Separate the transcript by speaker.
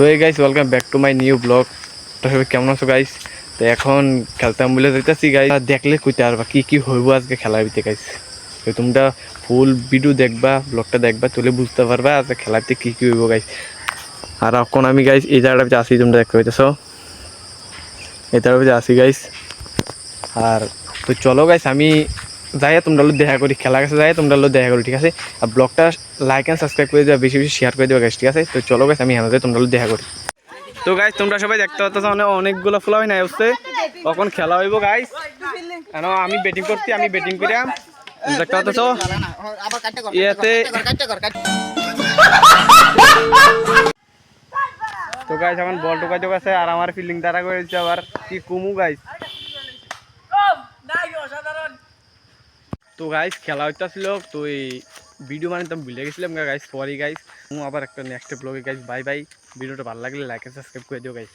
Speaker 1: তো এই guys welcome back to my new blog. তো সবাই কেমন আছো গাইস? তো এখন খেলতাম বলে যাইতেছি গাইস, দেখলে কইতে পারবা কি কি হইব আজকে খেলার ভিতরে গাইস। তো তোমরা ফুল ভিডিও দেখবা, ব্লগটা দেখবা, তুলে বুঝতে পারবা আজকে খেলাতে কি কি হইব গাইস। আর এখন আমি গাইস এই জায়গাটা ভিতরে আসি, তোমরা দেখতে পাইতেছো এই জায়গার ভিতরে আসি গাইস। আর তো চলো গাইস আমি যাই তোমরা দেখা করি, খেলার কাছে যাই তোমরা দেখা করি, ঠিক আছে? আর ব্লগটা লাইক অ্যান্ড সাবস্ক্রাইব করে দেওয়া, বেশি বেশি শেয়ার করে দেওয়া গাইস, ঠিক আছে? তো চলো গাইস আমি হেনা যাই তোমরা দেখা করি। তো গাইস তোমরা সবাই দেখতে পাচ্ছ অনেকগুলো ফুলা হয় নাই হচ্ছে, কখন খেলা হইব গাইস। কেন আমি ব্যাটিং করছি, আমি ব্যাটিং করিয়াম, দেখতে পাচ্ছ ইয়েতে। তো গাইস এখন বল ঢোকাইতে গেছে আর আমার ফিল্ডিং দ্বারা করেছে আবার কি কুমু গাইস। তো গাইস খেলা হইতেছিল, তো এই ভিডিও মানে তো ভুলে গেছিলাম গাইস, সরি গাইস। আবার একটা নেক্সট ব্লগে গাইস, বাই বাই। ভিডিওটা ভালো লাগলে লাইক এন্ড সাবস্ক্রাইব করে দিও গাইস।